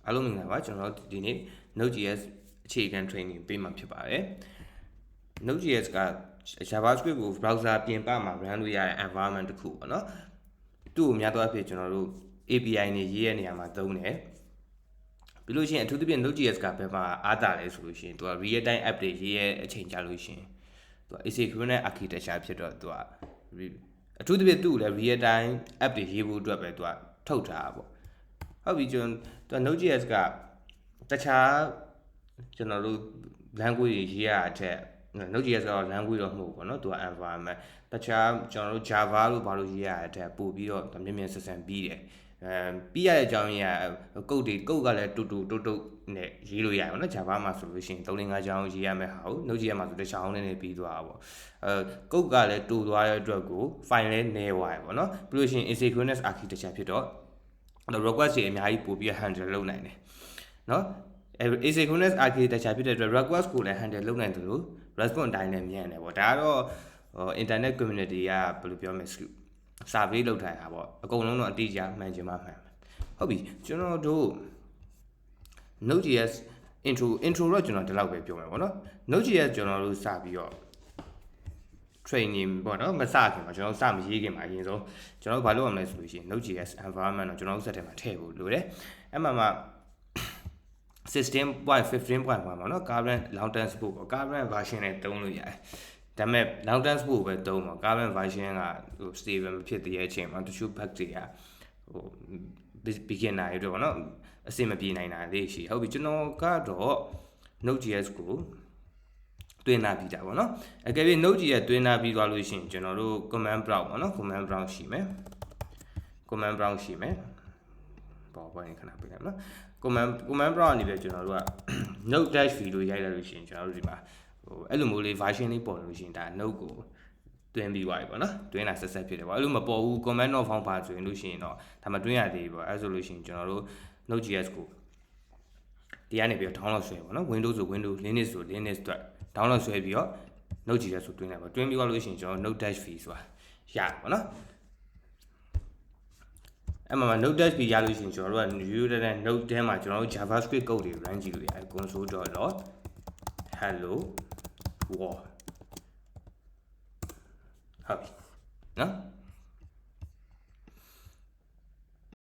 အားလုံးမင်္ဂလာပါကျွန်တော်တို့ဒီနေ့ nodejs အခြေခံ training ပေးမှာဖြစ်ပါတယ် nodejs က javascript ကို browser ပြင်ပမှာ run လို့ရတဲ့ environment တစ်ခုပေါ့နော်သူ့ကိုများသောအားဖြင့်ကျွန်တော်တို့ API နဲ့ရေးရတဲ့နေရာမှာသုံးတယ်ပြီးလို့ရှိရင်အထူးသဖြင့် nodejs ကဘယ်မှာအားသာလဲဆိုလို့ရှိရင်သူက real time app တွေရေးရတဲ့အချိန်ကြာလို့ရှိရင်သူက asynchronous architecture ဖြစ်တော့သူကအထူးသဖြင့်သူ့ကိုလည်း real time app တွေရေးဖို့အတွက်ပဲသူကထုတ်ထားတာပေါ့ဟုတ်ပြီကျွန်တော် nodejs ကတခြားကျွန်တော်တို့ language ရေးရတဲ့အထက် nodejs က language တော့မဟုတ်ဘူးပေါ့နော်သူက environment တခြားကျွန်တော်တို့ java လို့ဘာလို့ရေးရတဲ့အထက်ပို့ပြီးတော့မြင်မြင်ဆန်ဆန်ပြီးတယ်ပြီးရတဲ့အကြောင်းရင်းကကုတ်ကလည်းတူနဲ့ရေးလို့ရတယ်ပေါ့နော် java မှာဆိုလို့ရှိရင်3-5ကြောင်းရေးရမယ့်ဟာကို nodejs မှာဆိုတစ်ချောင်းနဲ့ပြီးသွားတာပေါ့ကုတ်ကလည်းတူသွားတဲ့အတွက်ကို file လည်းနည်းသွားတယ်ပေါ့နော်ပြီးလို့ရှိရင် asynchronous architecture ဖြစ်တော့ request တွေအများကြီးပို့ပြီး handle လုပ်နိုင်တယ်เนาะ asynchronous architecture ဖြစ်တဲ့အတွက် request ကိုလည်း handle လုပ်နိုင်တယ်လို့ response တိုင်းလည်းမြန်တယ်ပေါ့ဒါကတော့ internet community ကဘယ်လိုပြောမလဲ survey လုပ်ထားတာပေါ့အကုန်လုံးတော့အတိအကျမှန်ချင်မှမှန်ဟုတ်ပြီကျွန်တော်တို့ nodejs intro တော့ကျွန်တော်ဒီလောက်ပဲပြောမယ်ပေါ့နော် nodejs ကျွန်တော်တို့စပြီးတော့ training ပေါ့နော်မစခင်မှာကျွန်တော်စမရေးခင်မှာအရင်ဆုံးကျွန်တော်ဘာလုပ်ရမလဲဆိုလို့ရှိရင် nodejs environment တော့ကျွန်တော်တို့စက်ထဲမှာထည့်ဖို့လိုတယ်အဲ့မှာ 16.15.1 ပေါ့နော် current long term support ပေါ့ current version နဲ့တုံးလို့ရတယ်ဒါပေမဲ့ long term support ပဲတုံးပါ current version ကဟို stable မဖြစ်သေးတဲ့အချိန်မှာတချို့ bug တွေကဟို beginner တွေပေါ့နော်အဆင်မပြေနိုင်တာလေးရှိဟုတ်ပြီကျွန်တော်ကတော့ nodejs ကိုတွင်းနာပြီးတာပေါ့နော်အကယ်၍ nodejs တွင်းနာပြီးသွားလို့ရှိရင်ကျွန်တော်တို့ command prompt ပေါ့နော် command prompt ရှိမယ်ပေါ့ဘာနေခဏပြလိုက်နော် command prompt အနေနဲ့ကျွန်တော်တို့က nodejs လို့ရိုက်လိုက်လို့ရှိရင်ကျွန်တော်တို့ဒီမှာဟိုအဲ့လိုမျိုးလေး version လေးပေါ်လို့ရှိရင်ဒါ node ကိုတွင်းပြီးသွားပြီပေါ့နော်တွင်းတာဆက်ဖြစ်တယ်ပေါ့အဲ့လိုမပေါ်ဘူး command not found ပါဆိုရင်လို့ရှိရင်တော့ဒါမှတွင်းရသေးပြီပေါ့အဲ့ဆိုလို့ရှိရင်ကျွန်တော်တို့ nodejs ကိုဒီကနေပြီးတော့ download ဆွဲပေါ့နော် Windows ဆို Windows Linux ဆို Linux အတွက် download ဆွဲပြီးတော့ nodejs ဆိုတွင်းလိုက်ပါတွင်းပြီးသွားလို့ရှိရင်ကျွန်တော် nodejs ဆိုတာရတယ်ပေါ့နော်အဲ့မှာ nodejs ရလို့ရှိရင်ကျွန်တော်တို့က new တဲ့ node ထဲမှာကျွန်တော်တို့ javascript code တွေ run ကြည့်လို့ရတယ် console.log hello world ဟုတ်ပြီနော်